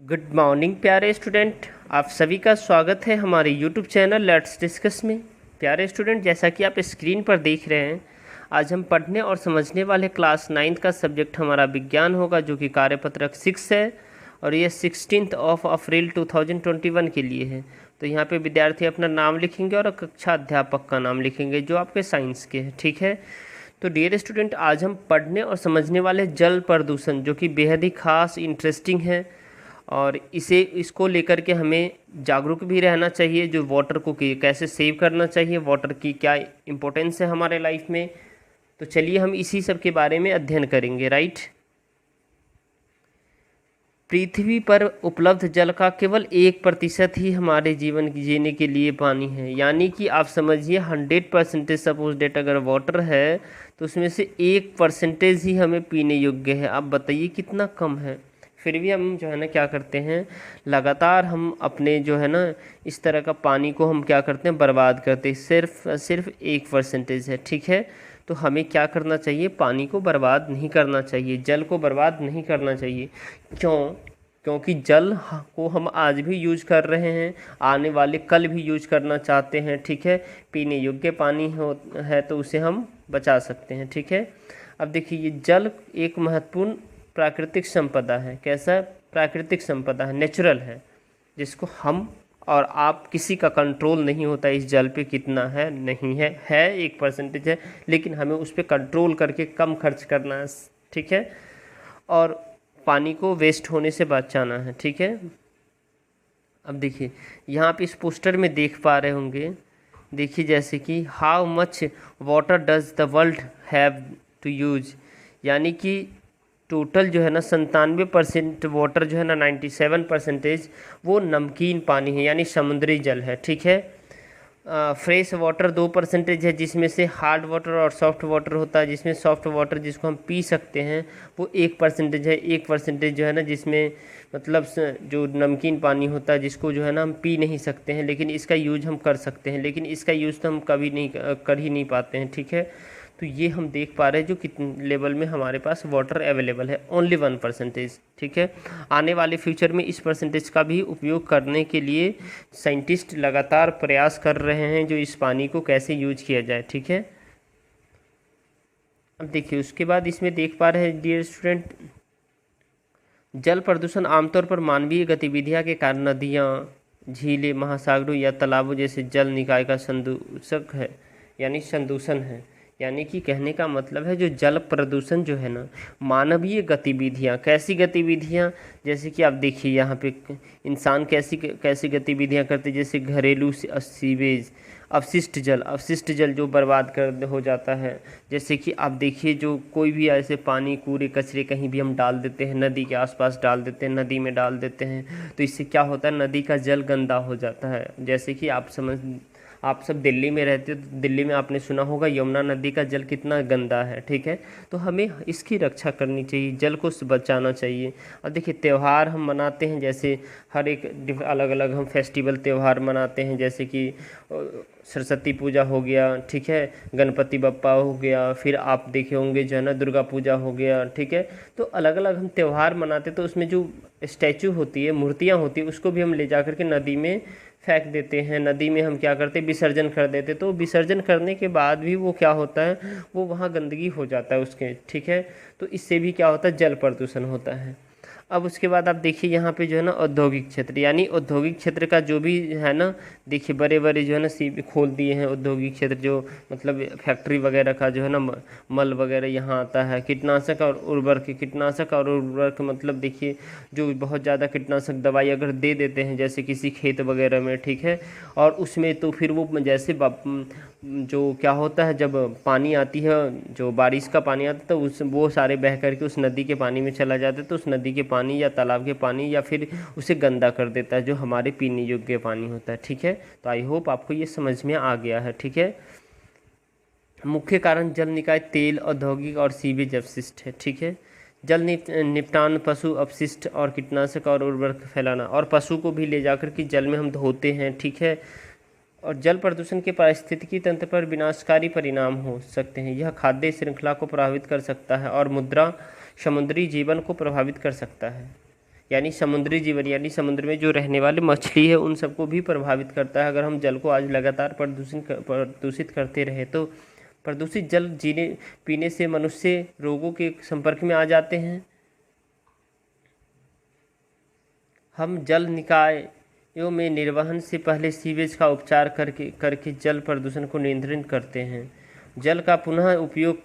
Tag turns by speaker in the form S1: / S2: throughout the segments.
S1: Good morning प्यारे student, आप सभी का स्वागत है हमारे यूट्यूब चैनल लेट्स डिस्कस में। प्यारे स्टूडेंट, जैसा कि आप स्क्रीन पर देख रहे हैं, आज हम पढ़ने और समझने वाले क्लास 9 का सब्जेक्ट हमारा विज्ञान होगा, जो कि कार्यपत्रक 6 है और ये 16 अप्रैल 2021 के लिए है। तो यहाँ पे विद्यार्थी अपना नाम लिखेंगे और कक्षा अध्यापक का नाम लिखेंगे जो आपके साइंस के हैं, ठीक है। तो डियर स्टूडेंट, आज हम पढ़ने और समझने वाले जल प्रदूषण, जो कि बेहद ही खास इंटरेस्टिंग है और इसको लेकर के हमें जागरूक भी रहना चाहिए। जो वाटर को कैसे सेव करना चाहिए, वाटर की क्या इम्पोर्टेंस है हमारे लाइफ में। तो चलिए हम इसी सब के बारे में अध्ययन करेंगे, राइट। पृथ्वी पर उपलब्ध जल का केवल 1% ही हमारे जीवन की जीने के लिए पानी है। यानी कि आप समझिए 100% सपोज डेट अगर वाटर है तो उसमें से 1% ही हमें पीने योग्य है। आप बताइए कितना कम है। फिर भी हम जो है ना क्या करते हैं, लगातार हम अपने जो है ना इस तरह का पानी को हम क्या करते हैं, बर्बाद करते हैं। सिर्फ 1% है, ठीक है। तो हमें क्या करना चाहिए, पानी को बर्बाद नहीं करना चाहिए, जल को बर्बाद नहीं करना चाहिए। क्योंकि जल को हम आज भी यूज कर रहे हैं, आने वाले कल भी यूज करना चाहते हैं, ठीक है। पीने योग्य पानी है तो उसे हम बचा सकते हैं, ठीक है। अब देखिए, ये जल एक महत्वपूर्ण प्राकृतिक संपदा है। कैसा प्राकृतिक संपदा है, नेचुरल है, जिसको हम और आप किसी का कंट्रोल नहीं होता। इस जल पे कितना है नहीं है 1% है, लेकिन हमें उस पर कंट्रोल करके कम खर्च करना है, ठीक है। और पानी को वेस्ट होने से बचाना है, ठीक है। अब देखिए यहाँ पे इस पोस्टर में देख पा रहे होंगे, देखिए जैसे कि how much water does the world have to use. यानी कि टोटल जो है ना 97% वाटर जो है ना 97% वो नमकीन पानी है, यानी समुद्री जल है, ठीक है। फ्रेश वाटर 2% है, जिसमें से हार्ड वाटर और सॉफ्ट वाटर होता है। जिसमें सॉफ्ट वाटर जिसको हम पी सकते हैं वो 1% है। 1% जो है ना जिसमें मतलब जो नमकीन पानी होता है, जिसको जो है ना हम पी नहीं सकते हैं, लेकिन इसका यूज हम कर सकते हैं। लेकिन इसका यूज़ तो हम कभी नहीं कर ही नहीं पाते हैं, ठीक है। तो ये हम देख पा रहे हैं जो कितने लेवल में हमारे पास वाटर अवेलेबल है, ओनली 1%, ठीक है। आने वाले फ्यूचर में इस परसेंटेज का भी उपयोग करने के लिए साइंटिस्ट लगातार प्रयास कर रहे हैं, जो इस पानी को कैसे यूज किया जाए, ठीक है। अब देखिए उसके बाद इसमें देख पा रहे हैं डियर स्टूडेंट, जल प्रदूषण आमतौर पर मानवीय गतिविधियां के कारण नदियाँ, झीलें, महासागरों या तालाबों जैसे जल निकाय का संदूषक है, यानी संदूषण है। यानी कि कहने का मतलब है जो जल प्रदूषण जो है ना, मानवीय गतिविधियाँ, कैसी गतिविधियाँ, जैसे कि आप देखिए यहाँ पे इंसान कैसी कैसी गतिविधियाँ करते, जैसे घरेलू सीवेज, अपशिष्ट जल जो बर्बाद कर हो जाता है। जैसे कि आप देखिए जो कोई भी ऐसे पानी, कूड़े कचरे कहीं भी हम डाल देते हैं, नदी के आसपास डाल देते हैं, नदी में डाल देते हैं, तो इससे क्या होता है, नदी का जल गंदा हो जाता है। जैसे कि आप सब दिल्ली में रहते हो तो दिल्ली में आपने सुना होगा यमुना नदी का जल कितना गंदा है, ठीक है। तो हमें इसकी रक्षा करनी चाहिए, जल को बचाना चाहिए। और देखिए त्यौहार हम मनाते हैं, जैसे हर एक अलग अलग हम फेस्टिवल त्यौहार मनाते हैं, जैसे कि सरस्वती पूजा हो गया, ठीक है, गणपति बप्पा हो गया, फिर आप देखे होंगे जो है ना दुर्गा पूजा हो गया, ठीक है। तो अलग अलग हम त्यौहार मनाते, तो उसमें जो स्टैचू होती है, मूर्तियाँ होती है, उसको भी हम ले जा करके नदी में फेंक देते हैं। नदी में हम क्या करते हैं, विसर्जन कर देते। तो विसर्जन करने के बाद भी वो क्या होता है, वो वहाँ गंदगी हो जाता है उसके, ठीक है। तो इससे भी क्या होता है, जल प्रदूषण होता है। अब उसके बाद आप देखिए यहाँ पे जो है ना औद्योगिक क्षेत्र, यानी औद्योगिक क्षेत्र का जो भी है ना, देखिए बड़े बड़े जो है ना सीप खोल दिए हैं औद्योगिक क्षेत्र, जो मतलब फैक्ट्री वगैरह का जो है ना मल वगैरह यहाँ आता है। कीटनाशक और उर्वरक मतलब देखिए जो बहुत ज़्यादा कीटनाशक दवाई अगर दे देते हैं जैसे किसी खेत वगैरह में, ठीक है। और उसमें तो फिर वो जैसे जो क्या होता है, जब पानी आती है, जो बारिश का पानी आता है, तो वो सारे बह करके उस नदी के पानी में चला जाता है। तो उस नदी के पानी या तालाब के पानी या फिर उसे गंदा कर देता है, जो हमारे पीने योग्य पानी होता है, ठीक है। तो आई होप आपको ये समझ में आ गया है, ठीक है। मुख्य कारण जल निकाय तेल, औद्योगिक और सीवेज अपशिष्ट है, ठीक है। जल निपटान, पशु अपशिष्ट और कीटनाशक और उर्वरक फैलाना, और पशु को भी ले जाकर के जल में हम धोते हैं, ठीक है। और जल प्रदूषण के पारिस्थितिकी तंत्र पर विनाशकारी परिणाम हो सकते हैं। यह खाद्य श्रृंखला को प्रभावित कर सकता है और समुद्री जीवन को प्रभावित कर सकता है। यानी समुद्री जीवन, यानी समुद्र में जो रहने वाले मछली है उन सबको भी प्रभावित करता है। अगर हम जल को आज लगातार प्रदूषित करते रहे तो प्रदूषित जल पीने से मनुष्य रोगों के संपर्क में आ जाते हैं। हम जल निकायों में निर्वहन से पहले सीवेज का उपचार करके जल प्रदूषण को नियंत्रित करते हैं। जल का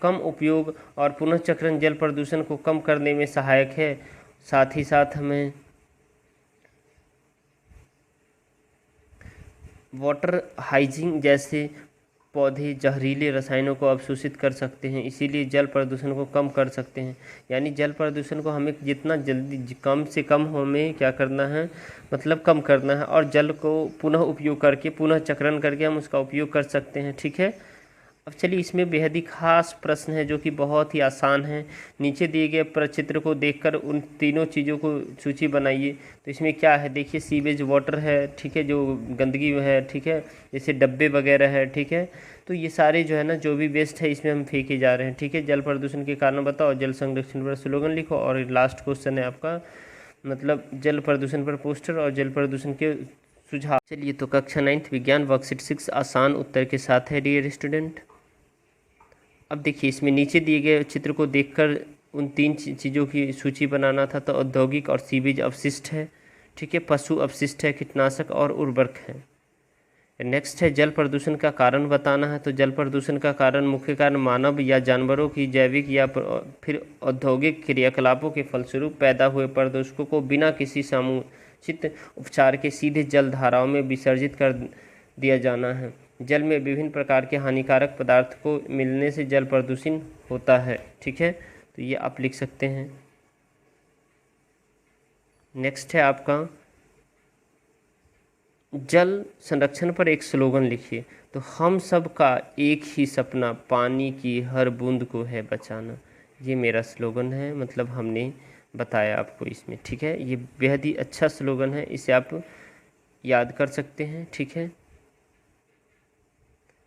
S1: कम उपयोग और पुनः चक्रण जल प्रदूषण को कम करने में सहायक है। साथ ही साथ हमें वाटर हाइजीन जैसे पौधे जहरीले रसायनों को अवशोषित कर सकते हैं, इसीलिए जल प्रदूषण को कम कर सकते हैं। यानी जल प्रदूषण को हमें जितना जल्दी कम से कम हमें क्या करना है, मतलब कम करना है, और जल को पुनः उपयोग करके पुनः चक्रण करके हम उसका उपयोग कर सकते हैं। ठीक है, अब चलिए इसमें बेहद ही खास प्रश्न है जो कि बहुत ही आसान है। नीचे दिए गए प्रचित्र को देखकर उन तीनों चीज़ों को सूची बनाइए। तो इसमें क्या है, देखिए सीवेज वाटर है, ठीक है, जो गंदगी है, ठीक है, जैसे डब्बे वगैरह है, ठीक है, तो ये सारे जो है ना, जो भी वेस्ट है इसमें हम फेंके जा रहे हैं। ठीक है, जल प्रदूषण के कारण बताओ, जल संरक्षण पर स्लोगन लिखो, और लास्ट क्वेश्चन है आपका मतलब जल प्रदूषण पर पोस्टर और जल प्रदूषण के सुझाव। चलिए, तो कक्षा 9 विज्ञान वर्कशीट 6 आसान उत्तर के साथ है डियर स्टूडेंट। अब देखिए इसमें नीचे दिए गए चित्र को देखकर उन तीन चीज़ों की सूची बनाना था। तो औद्योगिक और सीवेज अपशिष्ट है, ठीक है, पशु अपशिष्ट है, कीटनाशक और उर्वरक है। नेक्स्ट है जल प्रदूषण का कारण बताना है। तो जल प्रदूषण का मुख्य कारण मानव या जानवरों की जैविक या फिर औद्योगिक क्रियाकलापों के फलस्वरूप पैदा हुए प्रदूषकों को बिना किसी समुचित उपचार के सीधे जल धाराओं में विसर्जित कर दिया जाना है। जल में विभिन्न प्रकार के हानिकारक पदार्थ को मिलने से जल प्रदूषण होता है। ठीक है, तो ये आप लिख सकते हैं। नेक्स्ट है आपका जल संरक्षण पर एक स्लोगन लिखिए। तो हम सब का एक ही सपना, पानी की हर बूंद को है बचाना। ये मेरा स्लोगन है, मतलब हमने बताया आपको इसमें। ठीक है, ये बेहद ही अच्छा स्लोगन है, इसे आप याद कर सकते हैं। ठीक है,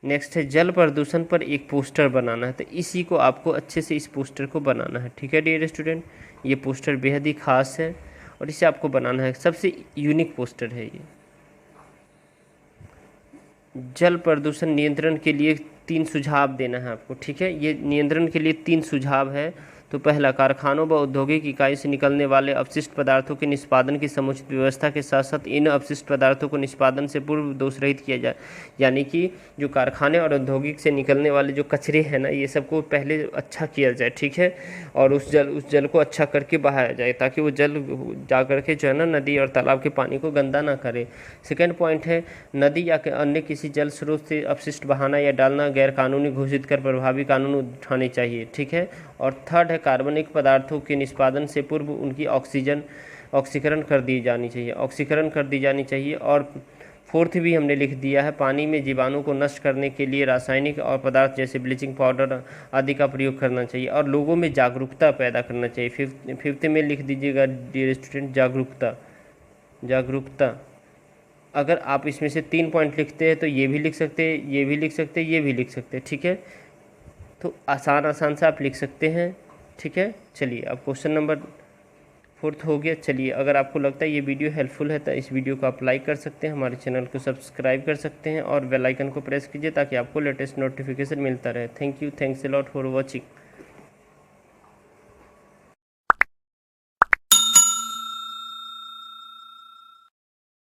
S1: नेक्स्ट है जल प्रदूषण पर एक पोस्टर बनाना है। तो इसी को आपको अच्छे से इस पोस्टर को बनाना है। ठीक है डियर स्टूडेंट, ये पोस्टर बेहद ही खास है और इसे आपको बनाना है, सबसे यूनिक पोस्टर है ये। जल प्रदूषण नियंत्रण के लिए 3 सुझाव देना है आपको। ठीक है, ये नियंत्रण के लिए 3 सुझाव है। तो पहला, कारखानों व औद्योगिक इकाई से निकलने वाले अपशिष्ट पदार्थों के निष्पादन की समुचित व्यवस्था के साथ साथ इन अपशिष्ट पदार्थों को निष्पादन से पूर्व दोष रहित किया जाए। यानी कि जो कारखाने और औद्योगिक से निकलने वाले जो कचरे हैं ना, ये सबको पहले अच्छा किया जाए। ठीक है, और उस जल को अच्छा करके बहाया जाए ताकि वो जल जा करके जो है ना नदी और तालाब के पानी को गंदा ना करे। सेकेंड पॉइंट है, नदी या अन्य किसी जल स्रोत से अपशिष्ट बहाना या डालना गैर कानूनी घोषित कर प्रभावी कानून उठाने चाहिए। ठीक है, और थर्ड है, कार्बनिक पदार्थों के निष्पादन से पूर्व उनकी ऑक्सीकरण कर दी जानी चाहिए। और फोर्थ भी हमने लिख दिया है, पानी में जीवाणु को नष्ट करने के लिए रासायनिक और पदार्थ जैसे ब्लीचिंग पाउडर आदि का प्रयोग करना चाहिए और लोगों में जागरूकता पैदा करना चाहिए। फिफ्थ में लिख दीजिएगा डियर स्टूडेंट, जागरूकता। अगर आप इसमें से 3 पॉइंट लिखते हैं तो ये भी लिख सकते हैं, ये भी लिख सकते हैं, ये भी लिख सकते हैं। ठीक है, तो आसान से आप लिख सकते हैं। ठीक है, चलिए अब क्वेश्चन नंबर 4 हो गया। चलिए, अगर आपको लगता है ये वीडियो हेल्पफुल है तो इस वीडियो को आप लाइक कर सकते हैं, हमारे चैनल को सब्सक्राइब कर सकते हैं और बेल आइकन को प्रेस कीजिए ताकि आपको लेटेस्ट नोटिफिकेशन मिलता रहे। Thank you, thanks a lot for watching.